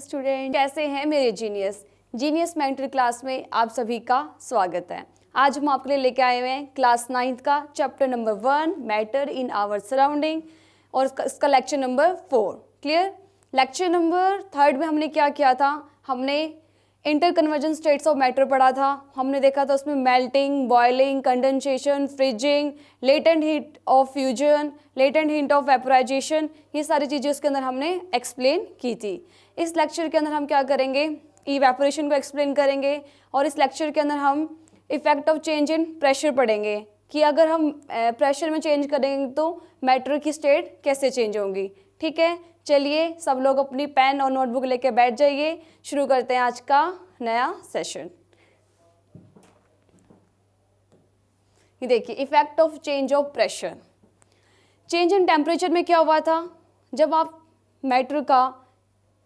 Student, कैसे हैं मेरे जीनियस मेंटर क्लास में आप सभी का स्वागत है। आज हम आपके लिए लेके आए हुए हैं क्लास 9th का chapter number 1 matter in our surrounding और इसका lecture number 4। Clear. Lecture number 3 में हमने क्या किया था, हमने inter conversion states of matter पढ़ा था। हमने देखा था उसमें melting, boiling, condensation, freezing, latent heat of fusion, latent heat of vaporization, ये सारी चीज़ें उसके अंदर हमने एक्सप्लेन की थी। इस लेक्चर के अंदर हम क्या करेंगे, इवेपोरेशन को एक्सप्लेन करेंगे और इस लेक्चर के अंदर हम effect of change in pressure पढ़ेंगे कि अगर हम प्रेशर में चेंज करेंगे तो मैटर की स्टेट कैसे चेंज होंगी। ठीक है, चलिए सब लोग अपनी पेन और नोटबुक लेके बैठ जाइए। शुरू करते हैं आज का नया सेशन। ये देखिए, effect of change of pressure. Change in temperature में क्या हुआ था, जब आप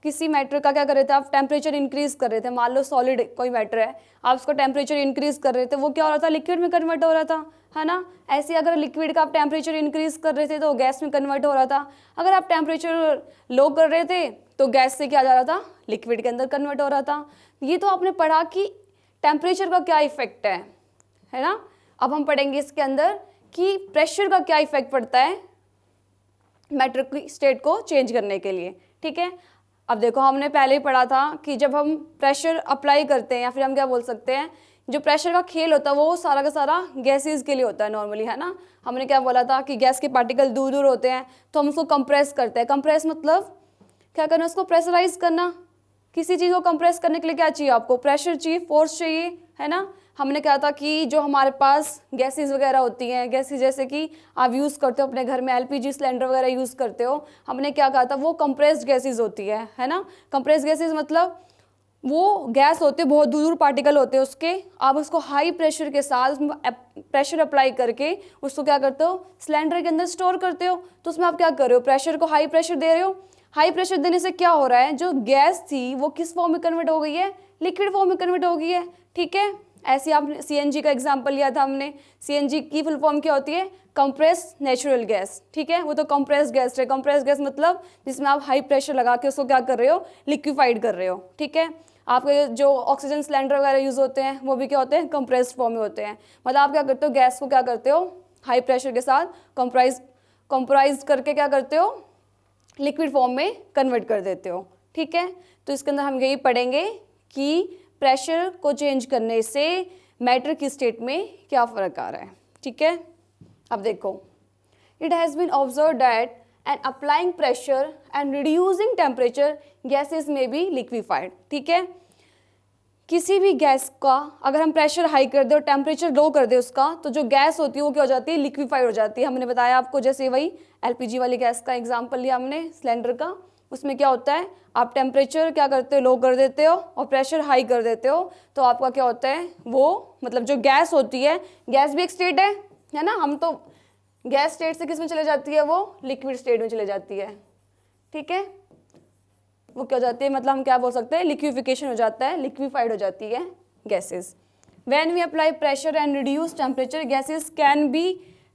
किसी मैटर का क्या कर रहे थे, आप टेम्परेचर इंक्रीज कर रहे थे। मान लो सॉलिड कोई मैटर है, आप उसका टेम्परेचर इंक्रीज कर रहे थे, वो क्या हो रहा था, लिक्विड में कन्वर्ट हो रहा था, है ना। ऐसे अगर लिक्विड का आप टेम्परेचर इंक्रीज कर रहे थे तो गैस में कन्वर्ट हो रहा था। अगर आप टेम्परेचर लो कर रहे थे तो गैस से क्या जा रहा था, लिक्विड के अंदर कन्वर्ट हो रहा था। ये तो आपने पढ़ा कि टेम्परेचर का क्या इफेक्ट है ना। अब हम पढ़ेंगे इसके अंदर कि प्रेशर का क्या इफेक्ट पड़ता है मैटर की स्टेट को चेंज करने के लिए। ठीक है, अब देखो हमने पहले ही पढ़ा था कि जब हम प्रेशर अप्लाई करते हैं, या फिर हम क्या बोल सकते हैं, जो प्रेशर का खेल होता है वो सारा का सारा गैसेस के लिए होता है नॉर्मली, है ना। हमने क्या बोला था कि गैस के पार्टिकल दूर दूर होते हैं तो हम उसको कंप्रेस करते हैं। कंप्रेस मतलब क्या करना, उसको प्रेशराइज करना। किसी चीज़ को कंप्रेस करने के लिए क्या चाहिए, आपको प्रेशर चाहिए, फोर्स चाहिए, है ना। हमने कहा था कि जो हमारे पास गैसेस वगैरह होती हैं, गैसेस जैसे कि आप यूज़ करते हो अपने घर में एलपीजी सिलेंडर वगैरह यूज़ करते हो, हमने क्या कहा था, वो कंप्रेस्ड गैसेस होती है ना। कंप्रेस्ड गैसेस मतलब वो गैस होते हैं, बहुत दूर दूर पार्टिकल होते हैं उसके, आप उसको हाई प्रेशर के साथ उसमें प्रेशर अप्लाई करके उसको क्या करते हो, सिलेंडर के अंदर स्टोर करते हो। तो उसमें आप क्या कर रहे हो, प्रेशर को हाई प्रेशर दे रहे हो। हाई प्रेशर देने से क्या हो रहा है, जो गैस थी वो किस फॉर्म में कन्वर्ट हो गई है, लिक्विड फॉर्म में कन्वर्ट हो गई है। ठीक है, ऐसे आपने सीएनजी का एग्जांपल लिया था हमने। सीएनजी की फुल फॉर्म क्या होती है, कंप्रेस्ड नेचुरल गैस। ठीक है, वो तो कंप्रेस्ड गैस है। कंप्रेस्ड गैस मतलब जिसमें आप हाई प्रेशर लगा के उसको क्या कर रहे हो, लिक्विफाइड कर रहे हो। ठीक है, आपके जो ऑक्सीजन सिलेंडर वगैरह यूज़ होते हैं वो भी क्या होते हैं, कंप्रेस्ड फॉर्म में होते हैं। मतलब आप क्या करते हो, गैस को क्या करते हो, हाई प्रेशर के साथ कंप्राइज करके क्या करते हो, लिक्विड फॉर्म में कन्वर्ट कर देते हो। ठीक है, तो इसके अंदर हम यही पढ़ेंगे कि प्रेशर को चेंज करने से मैटर की स्टेट में क्या फ़र्क आ रहा है। ठीक है, अब देखो, it has been observe that and applying pressure and reducing temperature gases में बी लिक्विफाइड। ठीक है, किसी भी गैस का अगर हम प्रेशर हाई कर दे और टेम्परेचर लो कर दे उसका, तो जो गैस होती है वो क्या हो जाती है, लिक्विफाइड हो जाती है। हमने बताया आपको, जैसे वही एलपीजी वाली गैस का एग्जांपल लिया हमने सिलेंडर का। उसमें क्या होता है, आप टेम्परेचर क्या करते हो, लो कर देते हो और प्रेशर हाई कर देते हो, तो आपका क्या होता है, वो मतलब जो गैस होती है, गैस भी एक स्टेट है ना। हम तो गैस स्टेट से किस में चले जाती है, वो लिक्विड स्टेट में चले जाती है। ठीक है, वो क्या हो जाती है, मतलब हम क्या बोल सकते हैं, लिक्विफिकेशन हो जाता है, लिक्विफाइड हो जाती है gases. When we apply pressure and reduce temperature gases can be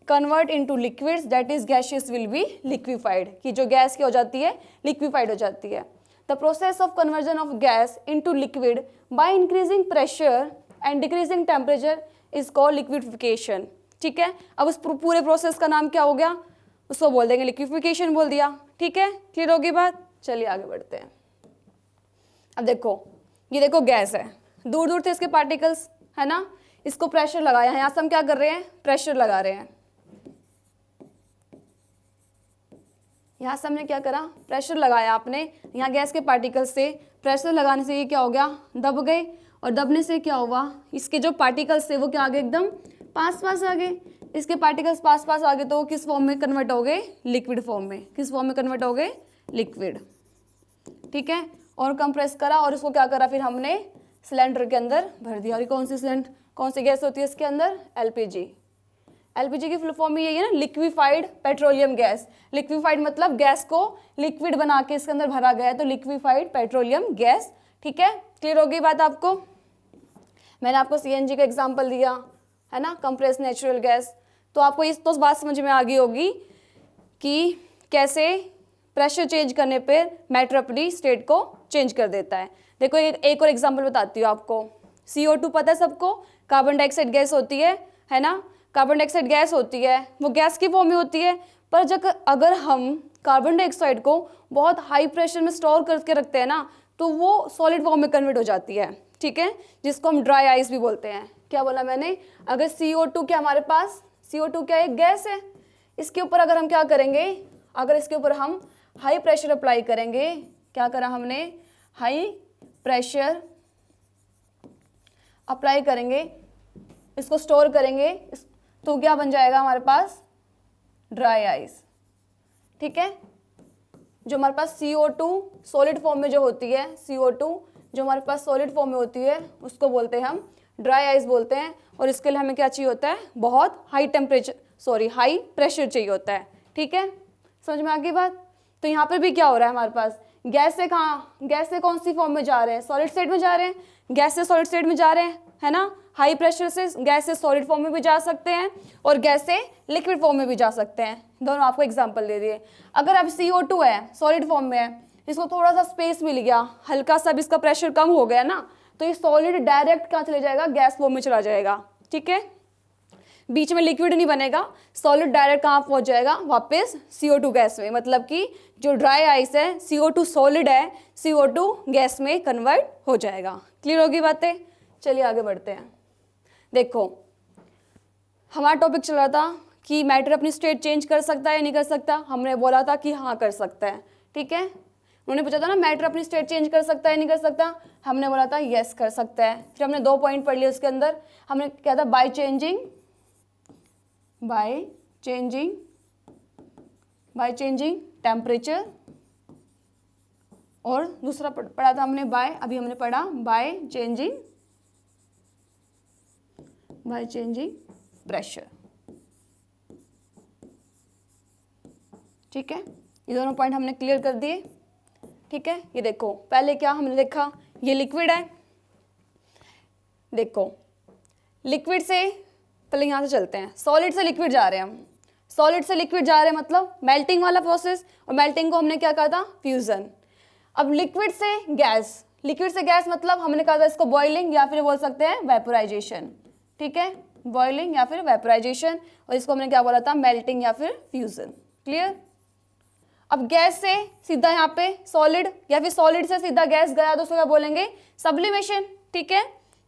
convert into liquids, that is gases will be liquefied, कि जो गैस क्या हो जाती है, लिक्विफाइड हो जाती है। The process of conversion of gas into liquid by increasing pressure and decreasing temperature is called liquidification. ठीक है, अब उस पूरे प्रोसेस का नाम क्या हो गया, उसको बोल देंगे लिक्विफिकेशन बोल दिया। ठीक है, क्लियर होगी बात। चलिए आगे बढ़ते हैं। अब देखो, ये देखो गैस है, दूर दूर थे इसके पार्टिकल्स, है ना। इसको प्रेशर लगाया है, यहाँ से हम क्या कर रहे हैं, प्रेशर लगा रहे हैं। यहाँ से हमने क्या करा, प्रेशर लगाया आपने यहाँ गैस के पार्टिकल्स से। प्रेशर लगाने से ये क्या हो गया, दब गए, और दबने से क्या हुआ, इसके जो पार्टिकल्स थे वो क्या आ गए, एकदम पास पास आ गए। इसके पार्टिकल्स पास पास आ गए तो किस फॉर्म में कन्वर्ट हो गए, लिक्विड फॉर्म में। किस फॉर्म में कन्वर्ट हो गए, लिक्विड। ठीक है, और कंप्रेस करा और इसको क्या करा, फिर हमने सिलेंडर के अंदर भर दिया। और कौन सी गैस होती है इसके अंदर, एलपीजी। एलपीजी की फुल फॉर्म में यही है ना, लिक्विफाइड पेट्रोलियम गैस। लिक्विफाइड मतलब गैस को लिक्विड बना के इसके अंदर भरा गया है, तो लिक्विफाइड पेट्रोलियम गैस। ठीक है, क्लियर होगी बात आपको। मैंने आपको सीएनजी का एग्जांपल दिया है ना, कंप्रेस्ड नेचुरल गैस। तो आपको इस तो बात समझ में आ गई होगी कि कैसे प्रेशर चेंज करने पे मैटर अपनी स्टेट को चेंज कर देता है। देखो एक और एग्जांपल बताती हूँ आपको। CO2 पता है सबको, कार्बन डाइऑक्साइड गैस होती है ना, कार्बन डाइऑक्साइड गैस होती है, वो गैस की फॉर्म में होती है। पर जब अगर हम कार्बन डाइऑक्साइड को बहुत हाई प्रेशर में स्टोर करके रखते हैं ना, तो वो सॉलिड फॉर्म में कन्वर्ट हो जाती है, ठीक है, जिसको हम ड्राई आइस भी बोलते हैं। क्या बोला मैंने, अगर CO2 क्या हमारे पास, CO2 क्या एक गैस है, इसके ऊपर अगर हम क्या करेंगे, अगर इसके ऊपर हम हाई प्रेशर अप्लाई करेंगे, क्या करा हमने, हाई प्रेशर अप्लाई करेंगे, इसको स्टोर करेंगे, तो क्या बन जाएगा हमारे पास, ड्राई आइस, ठीक है। जो हमारे पास CO2 सॉलिड फॉर्म में जो होती है, CO2 जो हमारे पास सॉलिड फॉर्म में होती है, उसको बोलते हैं हम ड्राई आइस बोलते हैं। और इसके लिए हमें क्या चाहिए होता है, बहुत हाई प्रेशर चाहिए होता है, ठीक है, समझ में आ गई बात। तो यहाँ पे भी क्या हो रहा है हमारे पास, गैस से कौन सी फॉर्म में जा रहे हैं, सॉलिड स्टेट में जा रहे हैं, गैस से सॉलिड स्टेट में जा रहे हैं, है ना। हाई प्रेशर से गैस से सॉलिड फॉर्म में भी जा सकते हैं और गैस से लिक्विड फॉर्म में भी जा सकते हैं, दोनों आपको एग्जांपल दे दिए। अगर अब CO2 है, सॉलिड फॉर्म में है, इसको थोड़ा सा स्पेस मिल गया, हल्का सा भी इसका प्रेशर कम हो गया ना, तो ये सॉलिड डायरेक्ट कहाँ चले जाएगा, गैस फॉर्म में चला जाएगा, ठीक है, बीच में लिक्विड नहीं बनेगा, सॉलिड डायरेक्ट कहाँ पहुंच जाएगा, वापस CO2 गैस में। मतलब कि जो ड्राई आइस है, CO2 सॉलिड है, CO2 गैस में कन्वर्ट हो जाएगा। क्लियर होगी बातें, चलिए आगे बढ़ते हैं। देखो हमारा टॉपिक चल रहा था कि मैटर अपनी स्टेट चेंज कर सकता है या नहीं कर सकता, हमने बोला था कि हाँ कर सकता है, ठीक है। उन्होंने पूछा था ना मैटर अपनी स्टेट चेंज कर सकता है नहीं कर सकता, हमने बोला था यस कर सकता है। फिर हमने 2 पॉइंट पढ़ लिए उसके अंदर, हमने क्या था, बाय चेंजिंग टेम्परेचर, और दूसरा पढ़ा था हमने अभी हमने पढ़ा बाय चेंजिंग प्रेशर, ठीक है। ये दोनों पॉइंट हमने क्लियर कर दिए, ठीक है। ये देखो पहले क्या हमने देखा, ये लिक्विड है, देखो लिक्विड से पहले यहाँ से चलते हैं, सॉलिड से लिक्विड जा रहे हैं हम, सॉलिड से लिक्विड जा रहे हैं मतलब मेल्टिंग वाला प्रोसेस, और मेल्टिंग को हमने क्या कहा था, फ्यूजन। अब लिक्विड से गैस मतलब हमने कहा था इसको बॉइलिंग या फिर बोल सकते हैं वेपोराइजेशन, ठीक है, बॉइलिंग या फिर वेपोराइजेशन, और इसको हमने क्या बोला था, मेल्टिंग या फिर फ्यूजन। क्लियर। अब गैस से सीधा यहाँ पे सॉलिड या फिर सॉलिड से सीधा गैस गया तो उसको क्या बोलेंगे, सब्लिमेशन, ठीक है।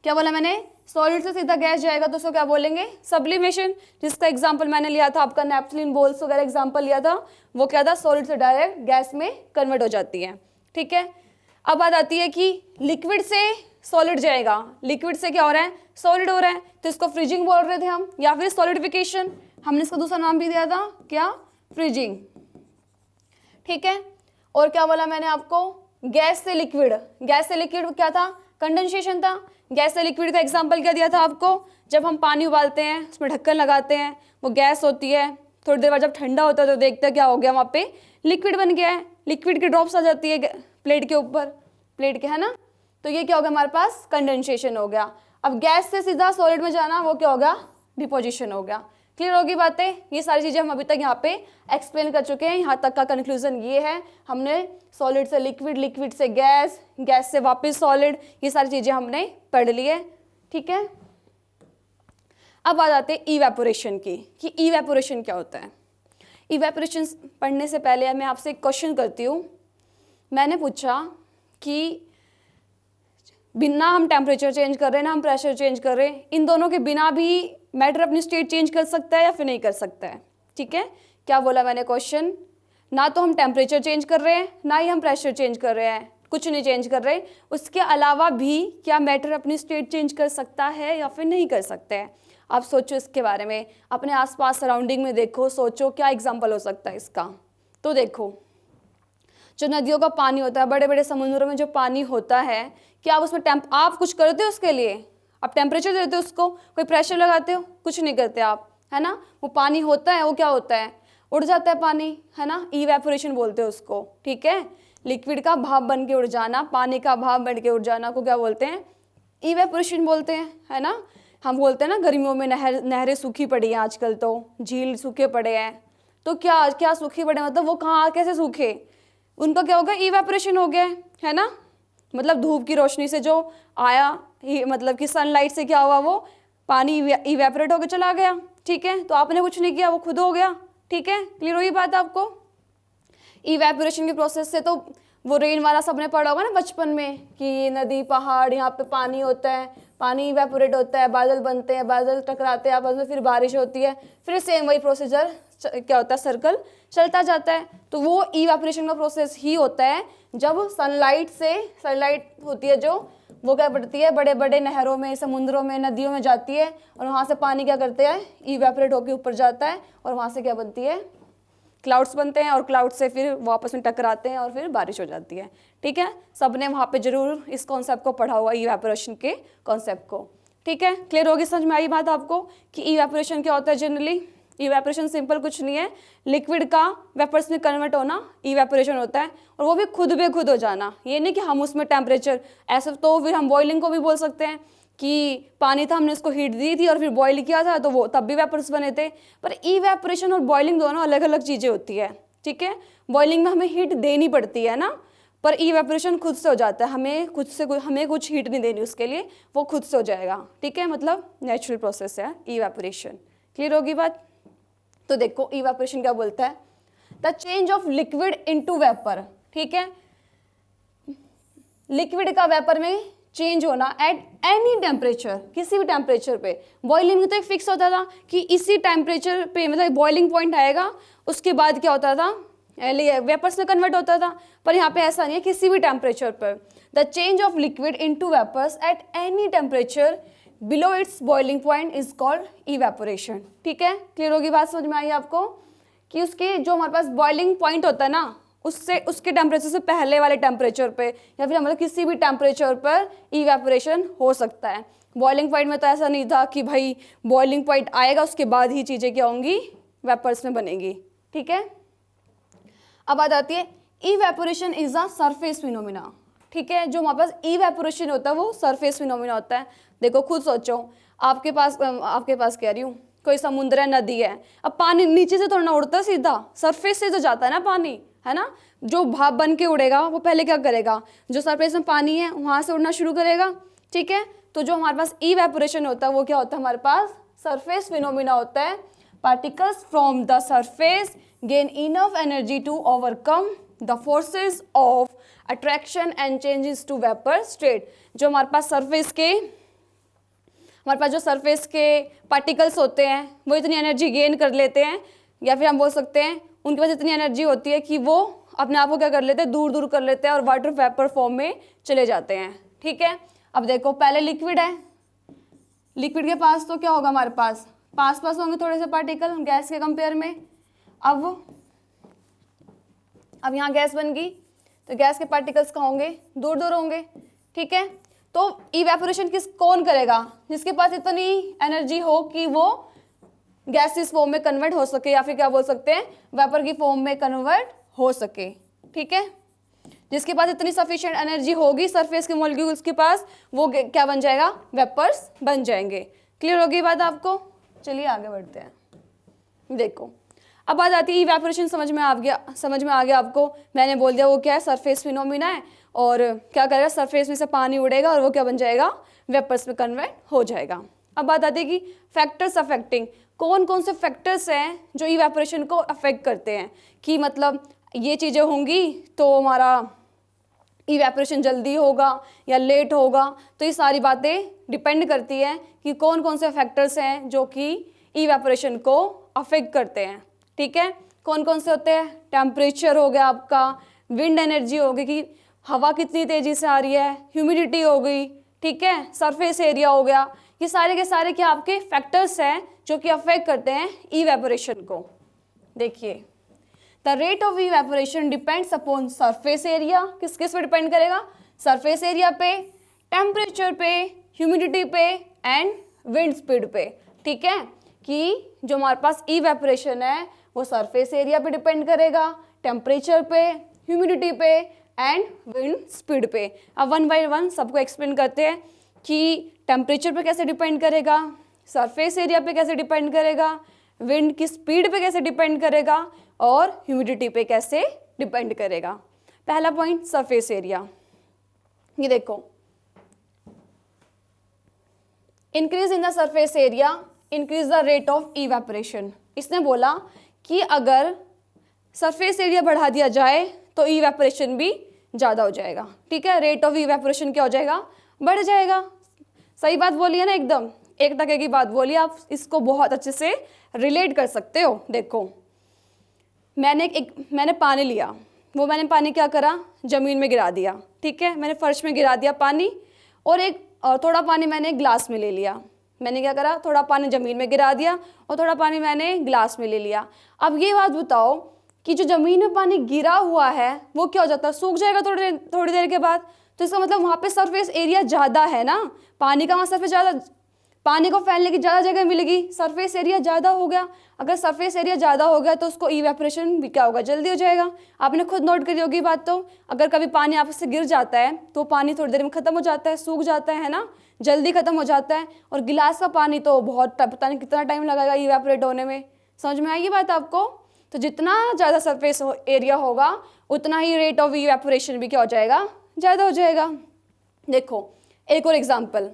क्या बोला मैंने, सॉलिड से सीधा गैस जाएगा तो उसको क्या बोलेंगे, सब्लिमेशन। जिसका एग्जांपल मैंने लिया था आपका नैप्थलीन बोल्स वगैरह एग्जांपल लिया था, वो क्या था, सॉलिड से डायरेक्ट गैस में कन्वर्ट हो जाती है, ठीक है। अब बात आती है कि लिक्विड से सॉलिड जाएगा, लिक्विड से क्या हो रहा है, सॉलिड हो रहा है, तो इसको फ्रीजिंग बोल रहे थे हम, या फिर सॉलिडिफिकेशन, हमने इसका दूसरा नाम भी दिया था क्या, फ्रीजिंग, ठीक है। और क्या बोला मैंने आपको, गैस से लिक्विड क्या था, कंडेंसेशन था। गैस से लिक्विड का एग्जांपल क्या दिया था आपको, जब हम पानी उबालते हैं उसमें ढक्कन लगाते हैं, वो गैस होती है, थोड़ी देर बाद जब ठंडा होता है तो देखते हैं क्या हो गया, वहाँ पे लिक्विड बन गया है, लिक्विड की ड्रॉप्स आ जाती है प्लेट के ऊपर, प्लेट के, है ना, तो ये क्या हो गया हमारे पास, कंडेंसेशन हो गया। अब गैस से सीधा सॉलिड में जाना, वो क्या हो गया, डिपोजिशन हो गया। क्लियर होगी बातें, ये सारी चीज़ें हम अभी तक यहाँ पे एक्सप्लेन कर चुके हैं। यहाँ तक का कंक्लूजन ये है, हमने सॉलिड से लिक्विड, लिक्विड से गैस, गैस से वापस सॉलिड, ये सारी चीज़ें हमने पढ़ ली है, ठीक है। अब बात आते हैं इवेपोरेशन की, कि इवेपोरेशन क्या होता है। इवेपोरेशन पढ़ने से पहले मैं आपसे एक क्वेश्चन करती हूँ। मैंने पूछा कि बिना हम टेम्परेचर चेंज कर रहे हैं ना हम प्रेशर चेंज कर रहे हैं, इन दोनों के बिना भी मैटर अपनी स्टेट चेंज कर सकता है या फिर नहीं कर सकता है, ठीक है। क्या बोला मैंने क्वेश्चन, ना तो हम टेम्परेचर चेंज कर रहे हैं ना ही हम प्रेशर चेंज कर रहे हैं, कुछ नहीं चेंज कर रहे, उसके अलावा भी क्या मैटर अपनी स्टेट चेंज कर सकता है या फिर नहीं कर सकता है। आप सोचो इसके बारे में, अपने आसपास सराउंडिंग में देखो, सोचो क्या एग्जाम्पल हो सकता है इसका। तो देखो जो नदियों का पानी होता है, बड़े बड़े समुद्रों में जो पानी होता है, क्या आप उसमें आप कुछ करते हो उसके लिए, आप टेम्परेचर देते हो उसको, कोई प्रेशर लगाते हो, कुछ नहीं करते आप, है ना। वो पानी होता है, वो क्या होता है, उड़ जाता है पानी, है ना, इवेपोरेशन बोलते हैं उसको, ठीक है। लिक्विड का भाप बन के उड़ जाना, पानी का भाप बन के उड़ जाना को क्या बोलते हैं, इवेपोरेशन बोलते हैं, है ना। हम बोलते हैं ना गर्मियों में नहरें सूखी पड़ी हैं आजकल, तो झील सूखे पड़े हैं, तो क्या सूखी पड़े मतलब वो कहाँ कैसे सूखे, उनका क्या हो गया, इवेपोरेशन हो गया है ना, मतलब धूप की रोशनी से जो आया मतलब कि सनलाइट से क्या हुआ, वो पानी इवेपोरेट होकर चला गया। ठीक है, तो आपने कुछ नहीं किया, वो खुद हो गया। ठीक है, क्लियर हुई बात आपको। इवेपोरेशन के प्रोसेस से तो वो रेन वाला सबने पढ़ा होगा ना बचपन में कि नदी पहाड़ यहाँ पे पानी होता है, पानी इवेपोरेट होता है, बादल बनते हैं, बादल टकराते हैं आपस में, फिर बारिश होती है, फिर सेम वही प्रोसीजर क्या होता है, सर्कल चलता जाता है। तो वो इवेपोरेशन का प्रोसेस ही होता है जब सनलाइट होती है जो, वो क्या पड़ती है बड़े बड़े नहरों में, समुद्रों में, नदियों में जाती है, और वहाँ से पानी क्या करते हैं, इवेपोरेट होकर ऊपर जाता है, और वहाँ से क्या बनती है, क्लाउड्स बनते हैं, और क्लाउड से फिर वो आपस में टकराते हैं और फिर बारिश हो जाती है। ठीक है, सबने वहाँ पे जरूर इस कॉन्सेप्ट को पढ़ा हुआ, इवेपोरेशन के कॉन्सेप्ट को। ठीक है, क्लियर होगी, समझ में आई बात आपको कि इवेपोरेशन क्या होता है। जनरली इवेपोरेशन सिंपल कुछ नहीं है, लिक्विड का वेपर्स में कन्वर्ट होना इवेपोरेशन होता है, और वो भी खुद बे खुद हो जाना। ये नहीं कि हम उसमें टेम्परेचर ऐसे, तो फिर हम बॉइलिंग को भी बोल सकते हैं कि पानी था, हमने उसको हीट दी थी और फिर बॉईल किया था, तो वो तब भी वेपर्स बने थे। पर इवेपोरेशन और बॉइलिंग दोनों अलग अलग चीज़ें होती है। ठीक है, बॉइलिंग में हमें हीट देनी पड़ती है ना, पर इवेपोरेशन खुद से हो जाता है, हमें कुछ हीट नहीं देनी उसके लिए, वो खुद से हो जाएगा। ठीक है, मतलब नेचुरल प्रोसेस है इवेपोरेशन। क्लियर होगी बात। तो देखो इवेपोरेशन क्या बोलता है, the change of liquid into vapour. ठीक है, लिक्विड का वेपर में चेंज होना एट एनी टेम्परेचर, किसी भी टेम्परेचर पे। बॉइलिंग में तो एक फिक्स होता था कि इसी टेम्परेचर पे, मतलब बॉइलिंग पॉइंट आएगा, उसके बाद क्या होता था, वेपर्स में कन्वर्ट होता था। पर यहाँ पे ऐसा नहीं है, किसी भी टेम्परेचर पर। The change of liquid into vapours at any temperature below its boiling point is called evaporation. ठीक है, क्लियर होगी बात, समझ में आई आपको कि उसके जो हमारे पास बॉइलिंग पॉइंट होता है ना, उससे उसके टेम्परेचर से पहले वाले टेम्परेचर पे, या फिर मतलब किसी भी टेम्परेचर पर इवेपोरेशन हो सकता है। बॉइलिंग पॉइंट में तो ऐसा नहीं था कि भाई बॉइलिंग पॉइंट आएगा उसके बाद ही चीज़ें क्या होंगी, वेपर्स में बनेंगी। ठीक है, अब बात आती है evaporation is a surface phenomena. ठीक है, जो हमारे पास इवेपोरेशन होता है वो सरफेस फिनोमिना होता है। देखो खुद सोचो, आपके पास कह रही हूँ, कोई समुद्र है, नदी है, अब पानी नीचे से थोड़ा ना उड़ता है, सीधा सरफेस से तो जाता है ना पानी, है ना। जो भाप बन के उड़ेगा वो पहले क्या करेगा, जो सरफेस में पानी है वहाँ से उड़ना शुरू करेगा। ठीक है, तो जो हमारे पास इवेपोरेशन होता है वो क्या होता है, हमारे पास सरफेस फिनोमिना होता है। Particles from the surface gain enough energy to overcome the forces of attraction and changes to vapour state. जो हमारे पास जो सरफेस के पार्टिकल्स होते हैं वो इतनी एनर्जी गेन कर लेते हैं, या फिर हम बोल सकते हैं उनके पास इतनी एनर्जी होती है कि वो अपने आप को क्या कर लेते हैं, दूर दूर कर लेते हैं और वाटर वेपर फॉर्म में चले जाते हैं। ठीक है, अब देखो पहले लिक्विड है, लिक्विड के पास तो क्या होगा, हमारे पास होंगे थोड़े से पार्टिकल गैस के कंपेयर में। अब यहाँ गैस बन गई तो गैस के पार्टिकल्स कहाँ होंगे, दूर दूर होंगे। ठीक है, तो इवेपोरेशन कौन करेगा, जिसके पास इतनी एनर्जी हो कि वो गैसेस फॉर्म में कन्वर्ट हो सके, या फिर क्या बोल सकते हैं वेपर की फॉर्म में कन्वर्ट हो सके। ठीक है, जिसके पास इतनी सफिशिएंट एनर्जी होगी सरफेस के मॉलिक्यूल्स के पास, वो क्या बन जाएगा, वेपर्स बन जाएंगे। क्लियर होगी बात आपको। चलिए आगे बढ़ते हैं। देखो अब बात आती है इवेपोरेशन, समझ में आ गया आपको। मैंने बोल दिया वो क्या है, सरफेस फिनोमिना है, और क्या करेगा, सरफेस में से पानी उड़ेगा और वो क्या बन जाएगा, वेपर्स में कन्वर्ट हो जाएगा। अब बात आती है कि फैक्टर्स अफेक्टिंग, कौन कौन से फैक्टर्स हैं जो इवेपोरेशन को अफेक्ट करते हैं, कि मतलब ये चीज़ें होंगी तो हमारा इवेपोरेशन जल्दी होगा या लेट होगा। तो ये सारी बातें डिपेंड करती हैं कि कौन कौन से फैक्टर्स हैं जो कि इवेपोरेशन को अफेक्ट करते हैं। ठीक है, कौन कौन से होते हैं, टेम्परेचर हो गया आपका, विंड एनर्जी होगी कि हवा कितनी तेज़ी से आ रही है, ह्यूमिडिटी हो गई, ठीक है, सरफेस एरिया हो गया। ये सारे के सारे क्या आपके फैक्टर्स हैं जो कि अफेक्ट करते हैं इवेपोरेशन को। देखिए the rate of evaporation depends upon surface area, किस पे डिपेंड करेगा, सरफेस एरिया पे, टेम्परेचर पे, ह्यूमिडिटी पे एंड विंड स्पीड पे। ठीक है, कि जो हमारे पास इवेपोरेशन है वो सरफेस एरिया पे डिपेंड करेगा, टेम्परेचर पे, ह्यूमिडिटी पे एंड विंड स्पीड पे। अब वन बाय वन सबको एक्सप्लेन करते हैं कि टेम्परेचर पे कैसे डिपेंड करेगा, सरफेस एरिया पे कैसे डिपेंड करेगा, विंड की स्पीड पे कैसे डिपेंड करेगा और ह्यूमिडिटी पे कैसे डिपेंड करेगा। पहला पॉइंट सरफेस एरिया, ये देखो, increase in the surface area increase the rate of evaporation. इसने बोला कि अगर सरफेस एरिया बढ़ा दिया जाए तो इवेपोरेशन भी ज़्यादा हो जाएगा, ठीक है, रेट ऑफ इवेपोरेशन क्या हो जाएगा, बढ़ जाएगा। सही बात बोली है ना, एकदम 1% की बात बोली, आप इसको बहुत अच्छे से रिलेट कर सकते हो। देखो, मैंने पानी लिया, वो मैंने पानी क्या करा, ज़मीन में गिरा दिया, ठीक है, मैंने फर्श में गिरा दिया पानी, और थोड़ा पानी मैंने ग्लास में ले लिया। मैंने क्या करा, थोड़ा पानी ज़मीन में गिरा दिया और थोड़ा पानी मैंने ग्लास में ले लिया। अब ये बात बताओ कि जो ज़मीन में पानी गिरा हुआ है वो क्या हो जाता है, सूख जाएगा थोड़ी देर के बाद। तो इसका मतलब वहाँ पे सरफेस एरिया ज़्यादा है ना, पानी का वहाँ सरफेस ज़्यादा, पानी को फैलने की ज़्यादा जगह मिलेगी, सरफेस एरिया ज़्यादा हो गया। अगर सरफेस एरिया ज़्यादा हो गया तो उसको इवेपोरेशन भी क्या होगा, जल्दी हो जाएगा। आपने खुद नोट करी होगी बात। तो अगर कभी पानी आपस से गिर जाता है तो पानी थोड़ी देर में ख़त्म हो जाता है, सूख जाता है ना, जल्दी ख़त्म हो जाता है। और गिलास का पानी तो बहुत पता नहीं कितना टाइम लगेगा इवेपोरेट होने में। समझ में आई ये बात आपको? तो जितना ज़्यादा सरफेस एरिया होगा उतना ही रेट ऑफ इवेपोरेशन भी क्या हो जाएगा, ज़्यादा हो जाएगा। देखो एक और एग्जाम्पल,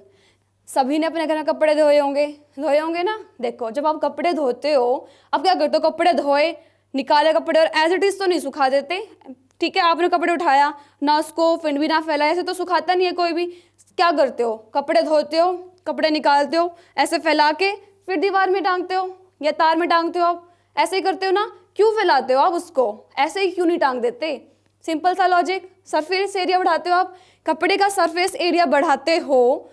सभी ने अपने घर में कपड़े धोए होंगे ना। देखो जब आप कपड़े धोते हो, आप क्या करते हो, कपड़े धोए, निकाले कपड़े और एज इट इज़ तो नहीं सुखा देते, ठीक है, आपने कपड़े उठाया ना, उसको फिर भी ना फैलाया, ऐसे तो सुखाता नहीं है कोई भी। क्या करते हो, कपड़े धोते हो, कपड़े निकालते हो, ऐसे फैला के फिर दीवार में टांगते हो या तार में टांगते हो, आप ऐसे ही करते हो ना। क्यों फैलाते हो आप उसको, ऐसे ही क्यों नहीं टांग देते? सिंपल सा लॉजिक, सरफेस एरिया बढ़ाते हो आप, कपड़े का सरफेस एरिया बढ़ाते हो,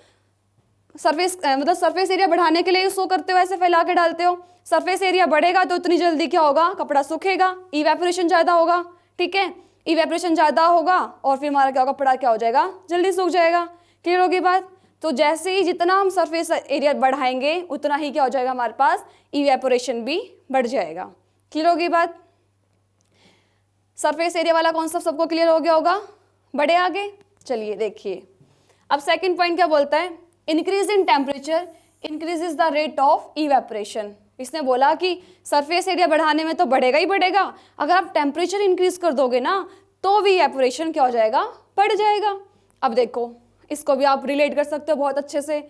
सरफेस एरिया बढ़ाने के लिए उसको करते हो, ऐसे फैला के डालते हो। सरफेस एरिया बढ़ेगा तो उतनी जल्दी क्या होगा, कपड़ा सूखेगा, इवेपोरेशन ज़्यादा होगा, ठीक है, इवेपोरेशन ज़्यादा होगा और फिर हमारा क्या होगा, कपड़ा क्या हो जाएगा, जल्दी सूख जाएगा। क्लियर होगी बात? तो जैसे ही जितना हम सरफेस एरिया बढ़ाएंगे उतना ही क्या हो जाएगा, हमारे पास इवेपोरेशन भी बढ़ जाएगा। क्लियर होगी बात? सरफेस एरिया वाला कॉन्सेप्ट सबको क्लियर हो गया होगा? बढ़े आगे, चलिए देखिए अब सेकंड पॉइंट क्या बोलता है, increase in temperature increases the rate of evaporation. इसने बोला कि सरफेस एरिया बढ़ाने में तो बढ़ेगा ही बढ़ेगा, अगर आप टेम्परेचर इंक्रीज कर दोगे ना तो भी इवेपोरेशन क्या हो जाएगा, बढ़ जाएगा। अब देखो इसको भी आप रिलेट कर सकते हो बहुत अच्छे से।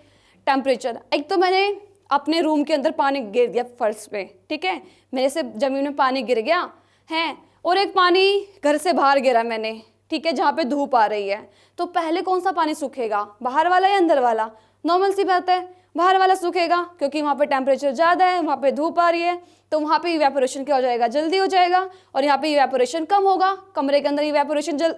टेम्परेचर, एक तो मैंने अपने रूम के अंदर पानी गिर दिया फर्श पे, ठीक है, मेरे से ज़मीन में पानी गिर गया है, और एक पानी घर से बाहर गिरा मैंने, ठीक है, जहाँ पे धूप आ रही है। तो पहले कौन सा पानी सूखेगा, बाहर वाला या अंदर वाला? नॉर्मल सी बात है, बाहर वाला सूखेगा, क्योंकि वहाँ पे टेम्परेचर ज़्यादा है, वहाँ पे धूप आ रही है, तो वहाँ पे इवेपोरेशन क्या हो जाएगा, जल्दी हो जाएगा। और यहाँ पे इवेपोरेशन कम होगा, कमरे के अंदर इवेपोरेशन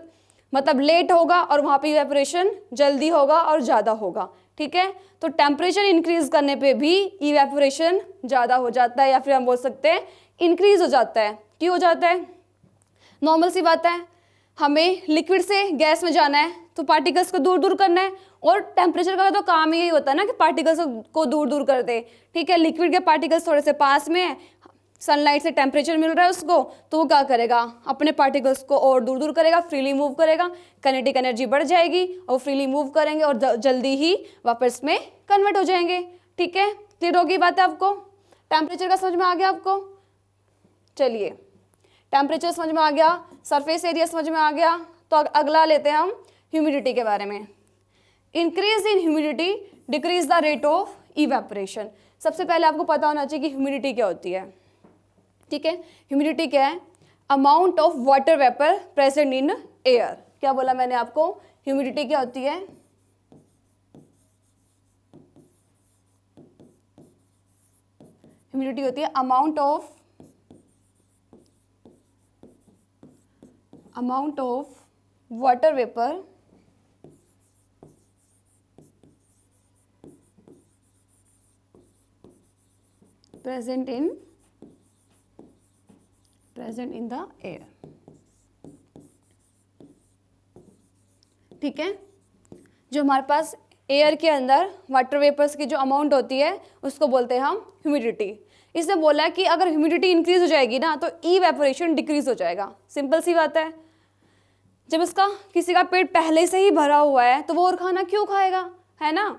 मतलब लेट होगा, और वहाँ पे इवेपोरेशन जल्दी होगा और ज़्यादा होगा, ठीक है। तो टेम्परेचर इंक्रीज करने पे भी इवेपोरेशन ज़्यादा हो जाता है, या फिर हम बोल सकते हैं इंक्रीज हो जाता है। क्यों हो जाता है? नॉर्मल सी बात है, हमें लिक्विड से गैस में जाना है तो पार्टिकल्स को दूर दूर करना है, और टेम्परेचर का तो काम ही यही होता है ना कि पार्टिकल्स को दूर दूर कर दे, ठीक है। लिक्विड के पार्टिकल्स थोड़े से पास में है, सनलाइट से टेम्परेचर मिल रहा है उसको, तो वो क्या करेगा, अपने पार्टिकल्स को और दूर दूर करेगा, फ्रीली मूव करेगा, काइनेटिक एनर्जी बढ़ जाएगी और फ्रीली मूव करेंगे और जल्दी ही वापस में कन्वर्ट हो जाएंगे, ठीक है। क्लियर होगी बात है आपको? टेम्परेचर का समझ में आ गया आपको? चलिए टेम्परेचर समझ में आ गया, सरफेस एरिया समझ में आ गया, तो अगला लेते हैं हम ह्यूमिडिटी के बारे में। Increase in humidity decrease the rate of evaporation. सबसे पहले आपको पता होना चाहिए कि ह्यूमिडिटी क्या होती है, ठीक है। ह्यूमिडिटी क्या है? Amount of water vapour present in air. क्या बोला मैंने आपको? ह्यूमिडिटी क्या होती है? ह्यूमिडिटी होती है amount of water vapour present in the air, ठीक है। जो हमारे पास एयर के अंदर वाटर वेपर्स की जो अमाउंट होती है उसको बोलते हैं हम ह्यूमिडिटी। इसने बोला है कि अगर ह्यूमिडिटी इंक्रीज हो जाएगी ना तो इवेपोरेशन डिक्रीज हो जाएगा। सिंपल सी बात है, जब इसका किसी का पेट पहले से ही भरा हुआ है तो वो और खाना क्यों खाएगा, है ना।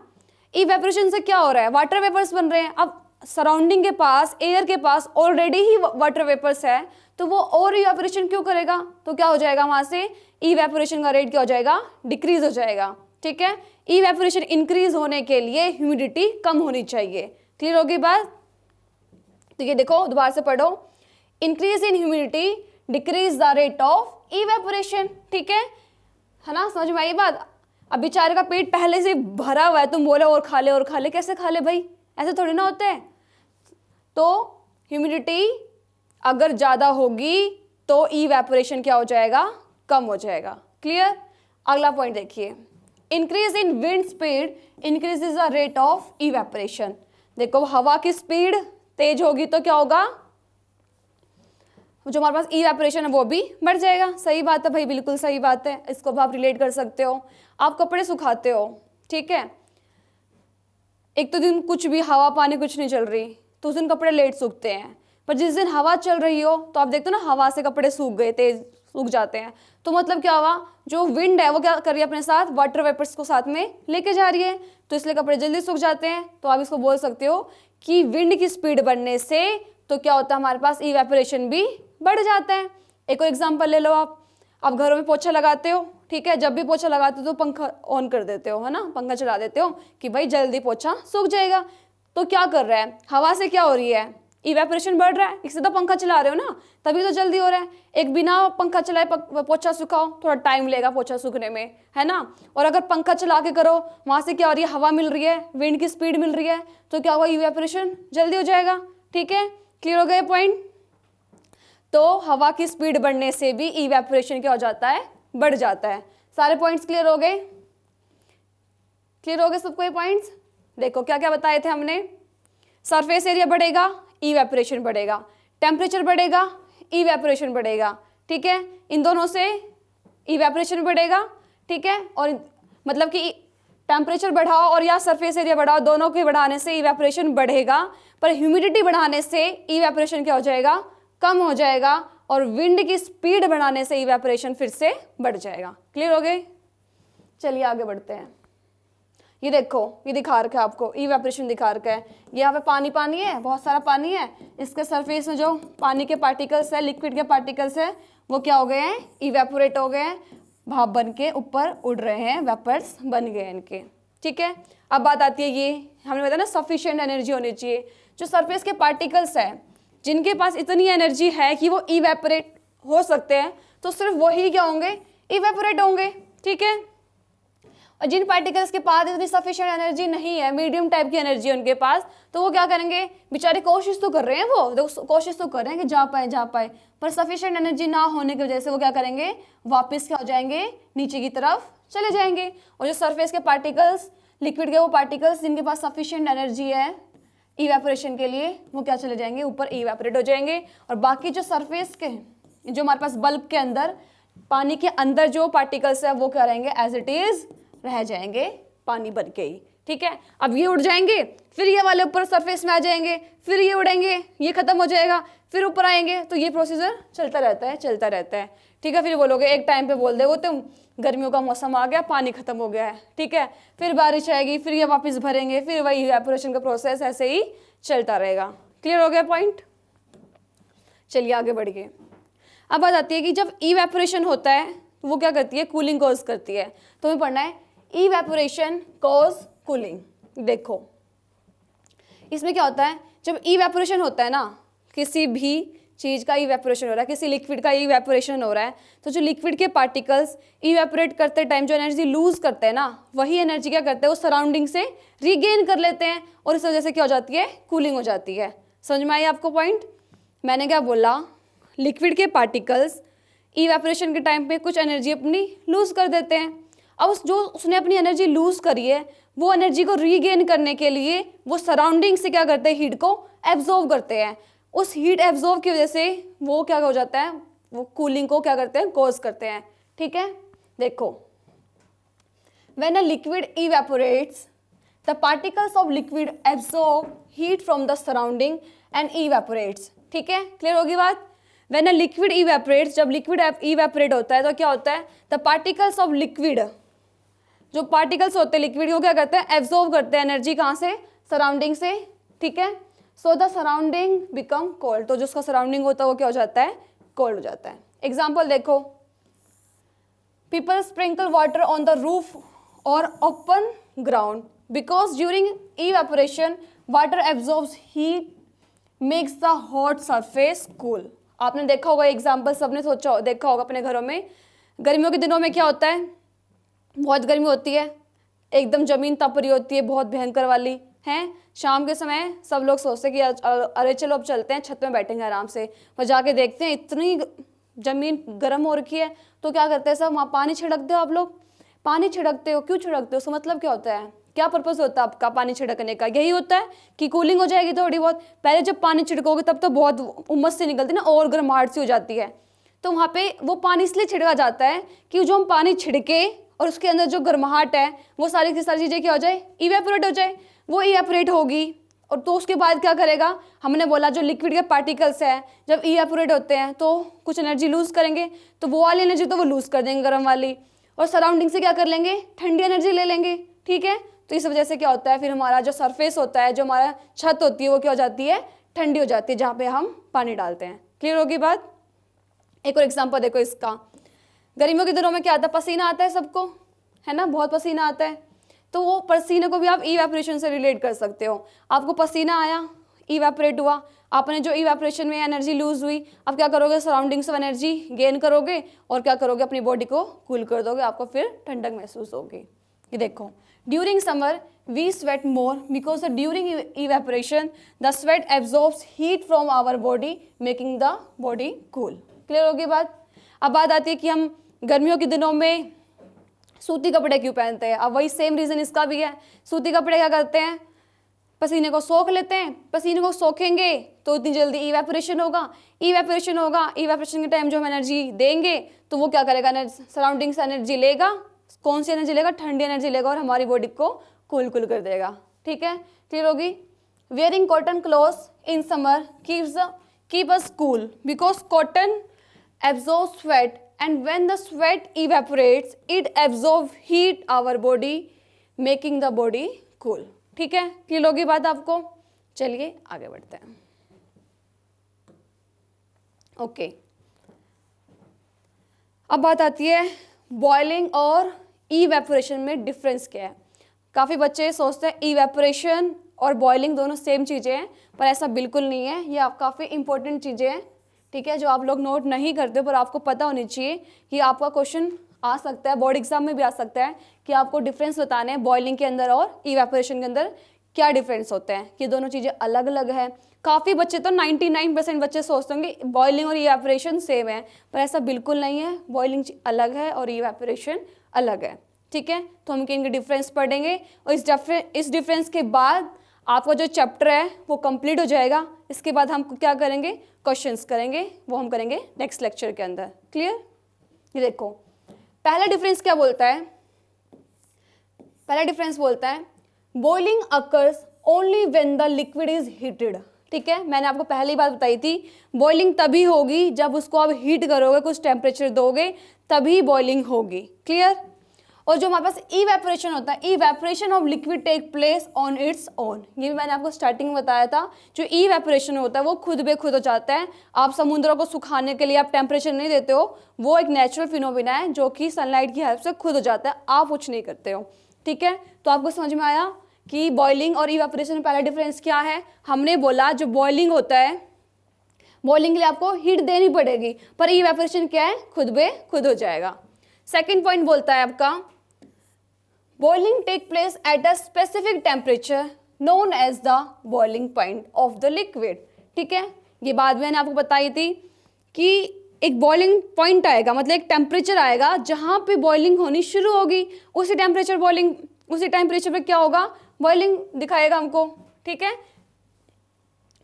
इवेपोरेशन से क्या हो रहा है, वाटर वेपर्स बन रहे हैं। अब सराउंडिंग के पास, एयर के पास ऑलरेडी ही वाटर वेपर्स है, तो वो और इवेपोरेशन क्यों करेगा? तो क्या हो जाएगा वहां से, इवेपोरेशन का रेट क्या हो जाएगा, डिक्रीज हो जाएगा। ठीक है, इवेपोरेशन इंक्रीज होने के लिए ह्यूमिडिटी कम होनी चाहिए। क्लियर होगी बात? तो ये देखो, दोबारा से पढ़ो, increase in humidity decrease the rate of evaporation. ठीक है ना, समझ में आई बात? अब बेचारे का पेट पहले से भरा हुआ है, तुम बोले और खा ले और खा ले, कैसे खा ले भाई? ऐसे थोड़ी ना होते हैं। तो ह्यूमिडिटी अगर ज़्यादा होगी तो इवेपोरेशन क्या हो जाएगा, कम हो जाएगा। क्लियर? अगला पॉइंट देखिए, increase in wind speed increases the rate of evaporation. देखो, हवा की स्पीड तेज होगी तो क्या होगा, जो हमारे पास इवेपोरेशन है वो भी बढ़ जाएगा। सही बात है भाई, बिल्कुल सही बात है। इसको आप रिलेट कर सकते हो। आप कपड़े सुखाते हो, ठीक है, एक तो दिन कुछ भी हवा पानी कुछ नहीं चल रही तो उस दिन कपड़े लेट सूखते हैं, पर जिस दिन हवा चल रही हो तो आप देखते हो ना, हवा से कपड़े सूख गए, तेज सूख जाते हैं। तो मतलब क्या हुआ, जो विंड है वो क्या कर रही है, अपने साथ वाटर वेपर्स को साथ में लेके जा रही है, तो इसलिए कपड़े जल्दी सूख जाते हैं। तो आप इसको बोल सकते हो कि विंड की स्पीड बढ़ने से तो क्या होता है, हमारे पास इवेपोरेशन भी बढ़ जाता है। एक और एग्जांपल ले लो, आप घरों में पोछा लगाते हो, ठीक है, जब भी पोछा लगाते हो तो पंखा ऑन कर देते हो, है ना, पंखा चला देते हो कि भाई जल्दी पोछा सूख जाएगा। तो क्या कर रहा है, हवा से क्या हो रही है, इवेपोरेशन बढ़ रहा है, इससे तो पंखा चला रहे हो ना, तभी तो जल्दी हो रहा है। एक बिना पंखा चलाए पोछा सुखाओ, थोड़ा टाइम लेगा पोछा सूखने में, है ना। और अगर पंखा चला के करो, वहाँ से क्या हो रही है, हवा मिल रही है, विंड की स्पीड मिल रही है, तो क्या होगा, इवेपोरेशन जल्दी हो जाएगा। ठीक है, क्लियर हो गए पॉइंट? तो हवा की स्पीड बढ़ने से भी इवेपोरेशन क्या हो जाता है, बढ़ जाता है। सारे पॉइंट्स क्लियर हो गए? क्लियर हो गए सबको ये पॉइंट्स? देखो क्या क्या बताए थे हमने, सरफेस एरिया बढ़ेगा, इवेपोरेशन बढ़ेगा, टेम्परेचर बढ़ेगा, इवेपोरेशन बढ़ेगा। ठीक है, इन दोनों से इवेपोरेशन बढ़ेगा। ठीक है, और मतलब कि टेम्परेचर बढ़ाओ और या सरफेस एरिया बढ़ाओ, दोनों के बढ़ाने से इवेपोरेशन बढ़ेगा, पर ह्यूमिडिटी बढ़ाने से इवेपोरेशन क्या हो जाएगा, कम हो जाएगा, और विंड की स्पीड बढ़ाने से इवेपोरेशन फिर से बढ़ जाएगा। क्लियर हो गए? चलिए आगे बढ़ते हैं। ये देखो, ये दिखा रखा है आपको, इवेपोरेशन दिखा रखा है। यहाँ पे पानी पानी है, बहुत सारा पानी है, इसके सरफेस में जो पानी के पार्टिकल्स है, लिक्विड के पार्टिकल्स है, वो क्या हो गए हैं, इवेपोरेट हो गए हैं, भाप बन के ऊपर उड़ रहे हैं, वेपर्स बन गए इनके। ठीक है, अब बात आती है, ये हमने बताया ना सफिशिएंट एनर्जी होनी चाहिए। जो सरफेस के पार्टिकल्स है जिनके पास इतनी एनर्जी है कि वो इवेपोरेट हो सकते हैं, तो सिर्फ वही क्या होंगे, इवेपोरेट होंगे। ठीक है, और जिन पार्टिकल्स के पास इतनी सफिशिएंट एनर्जी नहीं है, मीडियम टाइप की एनर्जी उनके पास, तो वो क्या करेंगे, बेचारे कोशिश तो कर रहे हैं, वो कोशिश तो कर रहे हैं कि जा पाए, पर सफिशिएंट एनर्जी ना होने की वजह से वो क्या करेंगे, वापस क्या हो जाएंगे, नीचे की तरफ चले जाएंगे। और जो सरफेस के पार्टिकल्स, लिक्विड के वो पार्टिकल्स जिनके पास सफिशिएंट एनर्जी है इवेपोरेशन के लिए, वो क्या चले जाएंगे, ऊपर इवेपोरेट हो जाएंगे। और बाकी जो सरफेस के, जो हमारे पास बल्ब के अंदर, पानी के अंदर जो पार्टिकल्स है वो क्या रहेंगे, एज इट इज रह जाएंगे, पानी बन के ही। ठीक है, अब ये उड़ जाएंगे, फिर ये वाले ऊपर सरफेस में आ जाएंगे, फिर ये उड़ेंगे, ये खत्म हो जाएगा, फिर ऊपर आएंगे, तो ये प्रोसीजर चलता रहता है। ठीक है, फिर बोलोगे एक टाइम पे बोल दे वो तुम, गर्मियों का मौसम आ गया, पानी खत्म हो गया है, ठीक है, फिर बारिश आएगी, फिर ये वापस भरेंगे, फिर वही इवेपोरेशन का प्रोसेस ऐसे ही चलता रहेगा। क्लियर हो गया पॉइंट? चलिए आगे बढ़िए। अब बात आती है कि जब इवेपोरेशन होता है तो वो क्या करती है, कूलिंग कॉज करती है। तो हमें पढ़ना है इवेपोरेशन कॉज कूलिंग। देखो इसमें क्या होता है, जब इवेपोरेशन होता है ना, किसी भी चीज़ का इवेपोरेशन हो रहा है, किसी लिक्विड का इवेपोरेशन हो रहा है, तो जो लिक्विड के पार्टिकल्स इवेपोरेट करते टाइम जो एनर्जी लूज करते हैं ना, वही एनर्जी क्या करते हैं, वो सराउंडिंग से रीगेन कर लेते हैं, और इस वजह से क्या हो जाती है, कूलिंग हो जाती है। समझ में आई आपको पॉइंट? मैंने क्या बोला, लिक्विड के पार्टिकल्स इवेपोरेशन के टाइम पे कुछ एनर्जी अपनी लूज कर देते हैं। अब उसने अपनी एनर्जी लूज करी है, वो एनर्जी को रीगेन करने के लिए वो सराउंडिंग से क्या करते हैं, हीट को एब्जॉर्व करते हैं। उस हीट एब्जॉर्व की वजह से वो क्या हो जाता है, वो कूलिंग को क्या करते हैं, कॉज करते हैं। ठीक है, देखो when a liquid evaporates the particles of liquid absorb heat from the surrounding and evaporates. ठीक है, क्लियर होगी बात? व्हेन अ लिक्विड इवेपोरेट्स, जब लिक्विड इवेपोरेट होता है तो क्या होता है, द पार्टिकल्स ऑफ लिक्विड, जो पार्टिकल्स होते हैं लिक्विड को क्या करते हैं, एब्जॉर्ब करते हैं एनर्जी, कहाँ से, सराउंडिंग से। ठीक है, so the surrounding become cold, तो जो उसका सराउंडिंग होता है वो क्या हो जाता है, कोल्ड हो जाता है। एग्जाम्पल देखो, people sprinkle water on the roof और open ground because during evaporation water absorbs heat makes the hot surface cool. आपने देखा होगा एग्जाम्पल, सबने सोचा देखा होगा अपने घरों में। गर्मियों के दिनों में क्या होता है, बहुत गर्मी होती है, एकदम ज़मीन तप रही होती है, बहुत भयंकर वाली हैं। शाम के समय सब लोग सोचते हैं कि अरे चलो अब चलते हैं, छत में बैठेंगे आराम से, और जाके देखते हैं इतनी ज़मीन गर्म हो रखी है। तो क्या करते हैं सब, वहाँ पानी छिड़कते हो आप लोग, पानी छिड़कते हो, क्यों छिड़कते हो, उसका मतलब क्या होता है, क्या पर्पस होता है आपका पानी छिड़कने का, यही होता है कि कूलिंग हो जाएगी थोड़ी बहुत। पहले जब पानी छिड़कोगे तब तो बहुत उमस से निकलती ना, और गर्माहट सी हो जाती है। तो वहाँ पे वो पानी इसलिए छिड़का जाता है कि जो हम पानी छिड़के और उसके अंदर जो गर्माहट है वो सारी की सारी चीज़ें क्या हो जाए, इवेपोरेट हो जाए। वो इवेपोरेट होगी और तो उसके बाद क्या करेगा, हमने बोला जो लिक्विड के पार्टिकल्स हैं जब इवेपोरेट होते हैं तो कुछ एनर्जी लूज़ करेंगे, तो वो वाली एनर्जी तो वो लूज़ कर देंगे गर्म वाली, और सराउंडिंग से क्या कर लेंगे, ठंडी एनर्जी ले लेंगे। ठीक है, तो इस वजह से क्या होता है, फिर हमारा जो सरफेस होता है, जो हमारा छत होती है वो क्या हो जाती है, ठंडी हो जाती है, जहाँ पे हम पानी डालते हैं। क्लियर होगी बात। एक और एग्जांपल देखो इसका, गर्मियों के दिनों में क्या आता है, पसीना आता है सबको, है ना, बहुत पसीना आता है। तो वो पसीने को भी आप इवेपोरेशन से रिलेट कर सकते हो। आपको पसीना आया, इवेपोरेट हुआ, आपने जो इवेपोरेशन में एनर्जी लूज हुई, अब क्या करोगे, सराउंडिंग्स में एनर्जी गेन करोगे और क्या करोगे, अपनी बॉडी को कूल कर दोगे, आपको फिर ठंडक महसूस होगी। ये देखो, during summer we sweat more because during evaporation the sweat absorbs heat from our body making the body cool. Clear होगी बात। अब बात आती है कि हम गर्मियों के दिनों में सूती कपड़े क्यों पहनते हैं। अब वही सेम रीज़न इसका भी है। सूती कपड़े क्या करते हैं, पसीने को सोख लेते हैं, पसीने को सोखेंगे तो इतनी जल्दी इवेपोरेशन होगा, इवेपोरेशन के टाइम जो हम एनर्जी देंगे तो वो क्या करेगा, सराउंडिंग से एनर्जी लेगा। कौन सी एनर्जी लेगा, ठंडी एनर्जी लेगा और हमारी बॉडी को कूल कर देगा। ठीक है, क्लियर होगी। Wearing cotton clothes in summer keep us cool because cotton absorbs sweat and when the sweat evaporates it absorbs heat our body making the body cool। ठीक है, क्लियर होगी बात आपको। चलिए आगे बढ़ते हैं। ओके, अब बात आती है बॉइलिंग और इवेपोरेशन में डिफरेंस क्या है। काफ़ी बच्चे सोचते हैं इवेपोरेशन और बॉइलिंग दोनों सेम चीज़ें हैं, पर ऐसा बिल्कुल नहीं है। ये आप काफ़ी इंपॉर्टेंट चीज़ें हैं, ठीक है, जो आप लोग नोट नहीं करते पर आपको पता होनी चाहिए कि आपका क्वेश्चन आ सकता है, बोर्ड एग्जाम में भी आ सकता है कि आपको डिफरेंस बताने हैं बॉइलिंग के अंदर और इवेपोरेशन के अंदर क्या डिफरेंस होते हैं, कि दोनों चीज़ें अलग अलग है। काफ़ी बच्चे तो 99% बच्चे सोचते होंगे बॉइलिंग और इवेपोरेशन सेम है, पर ऐसा बिल्कुल नहीं है। बॉइलिंग अलग है और इवेपोरेशन अलग है। ठीक है, तो हम इनके डिफरेंस पढ़ेंगे और इस डिफरेंस के बाद आपका जो चैप्टर है वो कंप्लीट हो जाएगा। इसके बाद हम क्या करेंगे, क्वेश्चंस करेंगे, वो हम करेंगे नेक्स्ट लेक्चर के अंदर। क्लियर। ये देखो, पहला डिफरेंस क्या बोलता है, पहला डिफरेंस बोलता है boiling occurs only when the liquid is heated. ठीक है, मैंने आपको पहली बात बताई थी, बॉइलिंग तभी होगी जब उसको आप हीट करोगे, कुछ टेम्परेचर दोगे, तभी बॉइलिंग होगी। क्लियर। और जो हमारे पास इवेपोरेशन होता है, evaporation of liquid take place on its own. ये भी मैंने आपको स्टार्टिंग में बताया था, जो इवेपोरेशन होता है वो खुद बे खुद हो जाता है। आप समुद्रों को सुखाने के लिए आप टेम्परेचर नहीं देते हो, वो एक नेचुरल फिनोमिना है जो कि सनलाइट की हेल्प से खुद हो जाता है, आप कुछ नहीं करते हो। ठीक है, तो आपको समझ में आया कि बॉइलिंग और इवेपोरेशन में पहला डिफरेंस क्या है। हमने बोला जो बॉइलिंग होता है, बॉइलिंग के लिए आपको हीट देनी पड़ेगी, पर इवेपोरेशन क्या है, खुद बे खुद हो जाएगा। सेकेंड पॉइंट बोलता है आपका boiling take place at a specific temperature known as the boiling point of the liquid। ठीक है, ये बात मैंने आपको बताई थी कि एक बॉइलिंग पॉइंट आएगा, मतलब एक टेम्परेचर आएगा जहाँ पे बॉइलिंग होनी शुरू होगी, उसी टेम्परेचर पे क्या होगा, बॉइलिंग दिखाएगा हमको। ठीक है,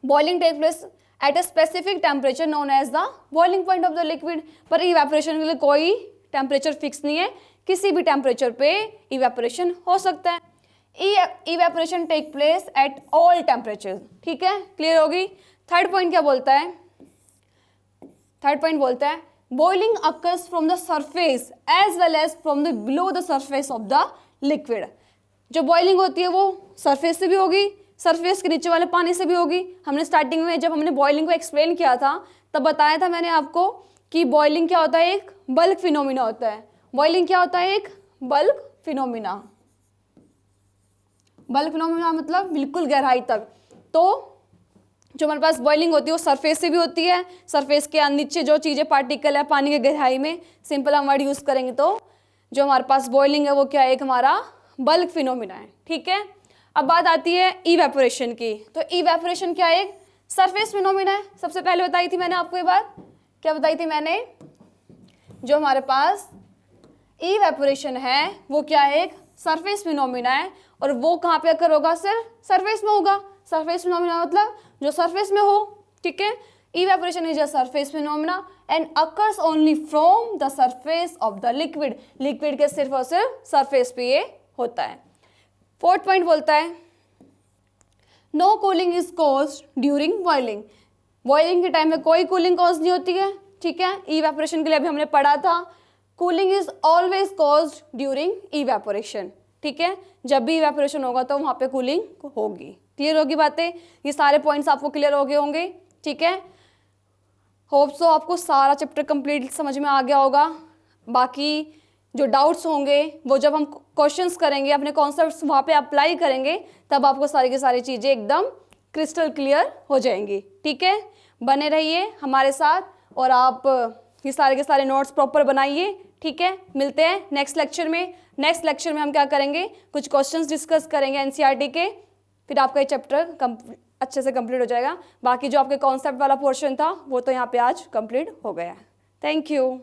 boiling take place at a specific temperature known as the boiling point of the liquid. पर इवेपोरेशन के लिए कोई टेम्परेचर फिक्स नहीं है, किसी भी टेम्परेचर पे इवेपोरेशन हो सकता है। Evaporation take place at all temperature. ठीक है, क्लियर होगी। थर्ड पॉइंट क्या बोलता है, थर्ड पॉइंट बोलता है boiling occurs from the surface as well as from the below the surface of the liquid. जो बॉइलिंग होती है वो सरफेस से भी होगी, सरफेस के नीचे वाले पानी से भी होगी। हमने स्टार्टिंग में जब हमने बॉइलिंग को एक्सप्लेन किया था तब बताया था मैंने आपको कि बॉइलिंग क्या होता है, एक बल्क फिनोमिना होता है। बॉइलिंग क्या होता है, एक बल्क फिनोमिना। बल्क फिनोमिना मतलब बिल्कुल गहराई तक। तो जो हमारे पास बॉइलिंग होती है वो सरफेस से भी होती है, सरफेस के नीचे जो चीज़ें पार्टिकल है पानी के गहराई में, सिंपल हम वर्ड यूज़ करेंगे तो जो हमारे पास बॉइलिंग है वो क्या है, एक हमारा बल्क फिनोमिना है। ठीक है, अब बात आती है इवेपोरेशन की। तो इवेपोरेशन क्या है, एक सरफेस फिनोमिना है। सबसे पहले बताई थी मैंने आपको ये बात, क्या बताई थी मैंने, जो हमारे पास इवेपोरेशन है वो क्या है, एक सरफेस फिनोमिना है। और वो कहाँ पे अकर होगा, सिर्फ सरफेस में होगा। सरफेस फिनोमिना मतलब जो सरफेस में हो। ठीक है, evaporation is a surface phenomena and occurs only from the surface of the liquid. Liquid के सिर्फ और सिर्फ सरफेस पे ये होता है। फोर्थ पॉइंट बोलता है no cooling is caused during boiling. Boiling के टाइम में कोई कूलिंग कॉज नहीं होती है। ठीक है, इवेपोरेशन के लिए अभी हमने पढ़ा था cooling is always caused during evaporation. ठीक है, जब भी इवेपोरेशन होगा तो वहाँ पे कूलिंग होगी। क्लियर होगी बातें, ये सारे पॉइंट्स आपको क्लियर हो गए होंगे। ठीक है, होप सो आपको सारा चैप्टर कंप्लीट समझ में आ गया होगा। बाकी जो डाउट्स होंगे वो जब हम क्वेश्चंस करेंगे, अपने कॉन्सेप्ट्स वहाँ पे अप्लाई करेंगे, तब आपको सारी की सारी चीज़ें एकदम क्रिस्टल क्लियर हो जाएंगी। ठीक है, बने रहिए हमारे साथ और आप ये सारे के सारे नोट्स प्रॉपर बनाइए। ठीक है, मिलते हैं नेक्स्ट लेक्चर में। नेक्स्ट लेक्चर में हम क्या करेंगे, कुछ क्वेश्चंस डिस्कस करेंगे एनसीईआरटी के, फिर आपका ये चैप्टर अच्छे से कंप्लीट हो जाएगा। बाकी जो आपके कॉन्सेप्ट वाला पोर्शन था वो तो यहाँ पे आज कंप्लीट हो गया है। Thank you.